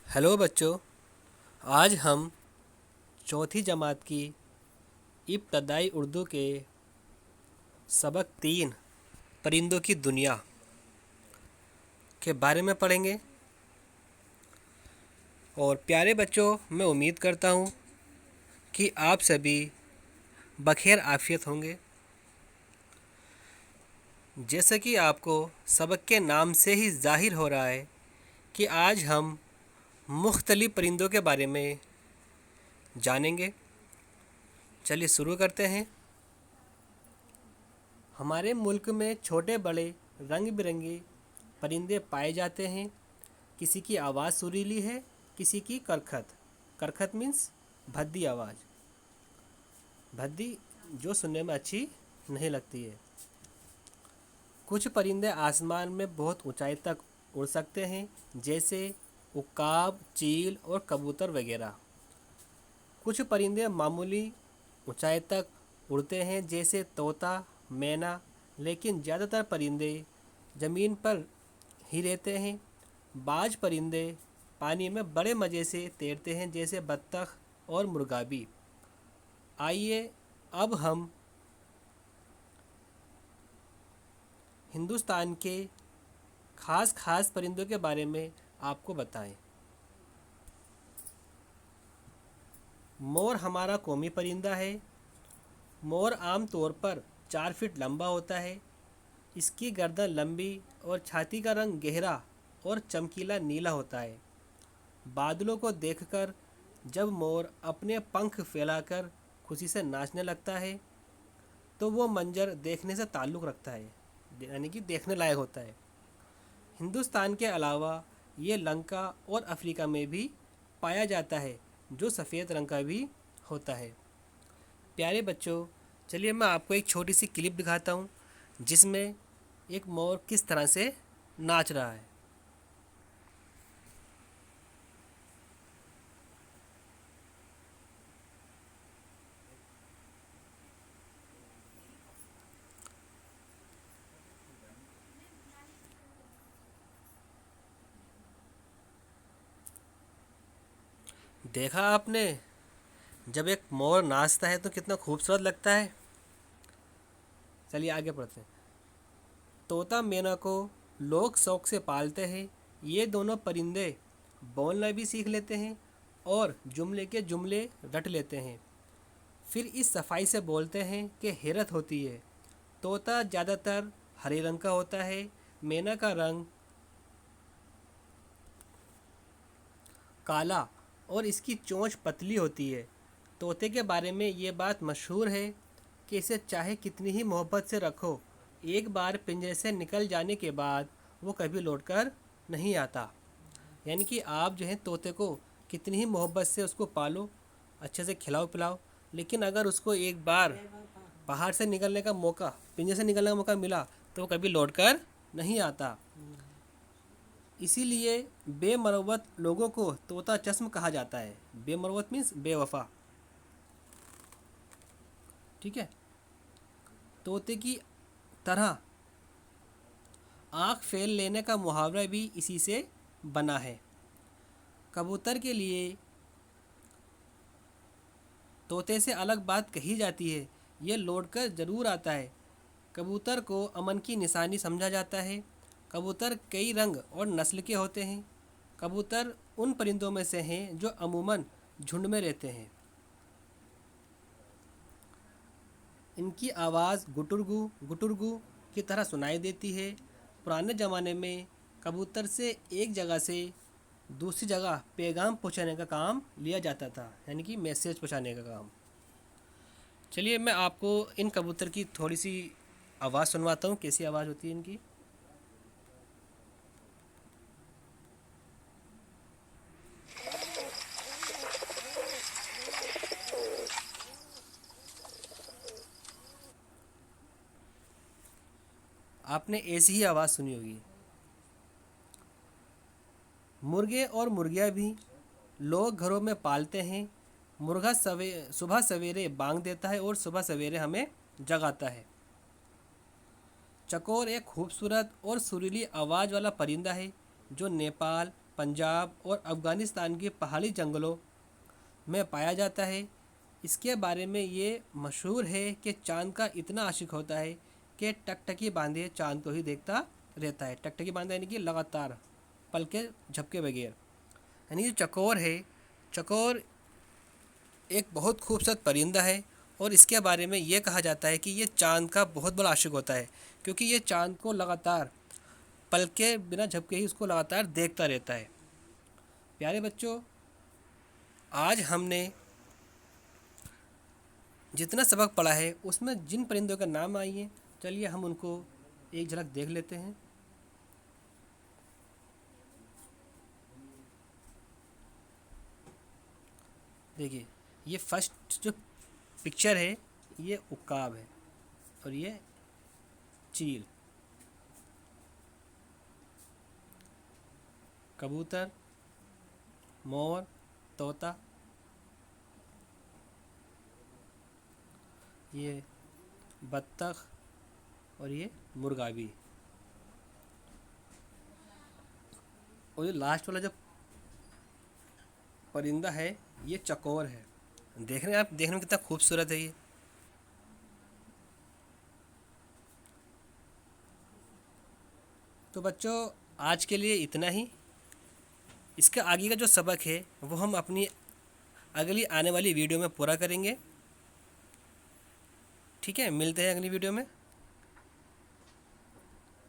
Hello बच्चों। आज हम चौथी जमात की इब्तदाई उर्दू के सबक 3 परिंदों की दुनिया के बारे में पढ़ेंगे। और प्यारे बच्चों, मैं उम्मीद करता हूँ कि आप सभी बखैर आफियत होंगे। जैसा कि आपको सबक के नाम से ही जाहिर हो रहा है कि आज हम मुख्तलिफ परिंदों के बारे में जानेंगे। चलिए शुरू करते हैं। हमारे मुल्क में छोटे बड़े रंग बिरंगे परिंदे पाए जाते हैं। किसी की आवाज़ सुरीली है, किसी की करखत। करखत मीन्स भद्दी आवाज़, भद्दी जो सुनने में अच्छी नहीं लगती है। कुछ परिंदे आसमान में बहुत ऊंचाई तक उड़ सकते हैं, जैसे उकाब, चील और कबूतर वगैरह। कुछ परिंदे मामूली ऊंचाई तक उड़ते हैं, जैसे तोता, मैना। लेकिन ज़्यादातर परिंदे ज़मीन पर ही रहते हैं। बाज परिंदे पानी में बड़े मज़े से तैरते हैं, जैसे बत्तख और मुर्गा भी। आइए अब हम हिंदुस्तान के ख़ास परिंदों के बारे में आपको बताएं। मोर हमारा कौमी परिंदा है। मोर आम तौर पर 4 फीट लंबा होता है। इसकी गर्दन लंबी और छाती का रंग गहरा और चमकीला नीला होता है। बादलों को देखकर जब मोर अपने पंख फैलाकर खुशी से नाचने लगता है तो वो मंजर देखने से ताल्लुक़ रखता है, यानी कि देखने लायक होता है। हिंदुस्तान के अलावा ये लंका और अफ्रीका में भी पाया जाता है, जो सफ़ेद रंग का भी होता है। प्यारे बच्चों, चलिए मैं आपको एक छोटी सी क्लिप दिखाता हूँ जिसमें एक मोर किस तरह से नाच रहा है। देखा आपने, जब एक मोर नाचता है तो कितना खूबसूरत लगता है। चलिए आगे बढ़ते हैं। तोता मैना को लोग शौक से पालते हैं। ये दोनों परिंदे बोलना भी सीख लेते हैं और जुमले के जुमले रट लेते हैं। फिर इस सफाई से बोलते हैं कि हैरत होती है। तोता ज़्यादातर हरे रंग का होता है। मैना का रंग काला और इसकी चोंच पतली होती है। तोते के बारे में ये बात मशहूर है कि इसे चाहे कितनी ही मोहब्बत से रखो, एक बार पिंजरे से निकल जाने के बाद वो कभी लौटकर नहीं आता। यानी कि आप जो है तोते को कितनी ही मोहब्बत से उसको पालो, अच्छे से खिलाओ पिलाओ, लेकिन अगर उसको एक बार बाहर से निकलने का मौका, पिंजरे से निकलने का मौका मिला तो वो कभी लौटकर नहीं आता। इसीलिए बेमरवत लोगों को तोता चश्म कहा जाता है। बेमरवत मीन्स बेवफा। ठीक है। तोते की तरह आँख फेर लेने का मुहावरा भी इसी से बना है। कबूतर के लिए तोते से अलग बात कही जाती है, ये लौटकर ज़रूर आता है। कबूतर को अमन की निशानी समझा जाता है। कबूतर कई रंग और नस्ल के होते हैं। कबूतर उन परिंदों में से हैं जो अमूमन झुंड में रहते हैं। इनकी आवाज़ गुटुरगु गुटुरगु की तरह सुनाई देती है। पुराने ज़माने में कबूतर से एक जगह से दूसरी जगह पैगाम पहुंचाने का काम लिया जाता था, यानी कि मैसेज पहुंचाने का काम। चलिए मैं आपको इन कबूतर की थोड़ी सी आवाज़ सुनवाता हूँ, कैसी आवाज़ होती है इनकी। आपने ऐसी ही आवाज़ सुनी होगी। मुर्गे और मुर्गियाँ भी लोग घरों में पालते हैं। मुर्गा सुबह सवेरे बांग देता है और सुबह सवेरे हमें जगाता है। चकोर एक खूबसूरत और सुरीली आवाज़ वाला परिंदा है जो नेपाल, पंजाब और अफ़गानिस्तान के पहाड़ी जंगलों में पाया जाता है। इसके बारे में ये मशहूर है कि चाँद का इतना आशिक होता है कि टकटकी बांधे चाँद को ही देखता रहता है। टकटकी बांधे यानी कि लगातार पल के झपके बगैर। यानी जो चकोर है, चकोर एक बहुत खूबसूरत परिंदा है और इसके बारे में ये कहा जाता है कि ये चाँद का बहुत बड़ा आशिक होता है, क्योंकि ये चाँद को लगातार पल के बिना झपके ही उसको लगातार देखता रहता है। प्यारे बच्चों, आज हमने जितना सबक पढ़ा है उसमें जिन परिंदों के नाम आए हैं, चलिए हम उनको एक झलक देख लेते हैं। देखिए, ये फर्स्ट जो पिक्चर है ये उकाब है और ये चील। कबूतर, मोर, तोता, ये बत्तख और ये मुर्गा भी। और ये लास्ट वाला जो परिंदा है ये चकोर है। देखने में कितना खूबसूरत है ये। तो बच्चों, आज के लिए इतना ही। इसका आगे का जो सबक है वो हम अपनी अगली आने वाली वीडियो में पूरा करेंगे। ठीक है, मिलते हैं अगली वीडियो में।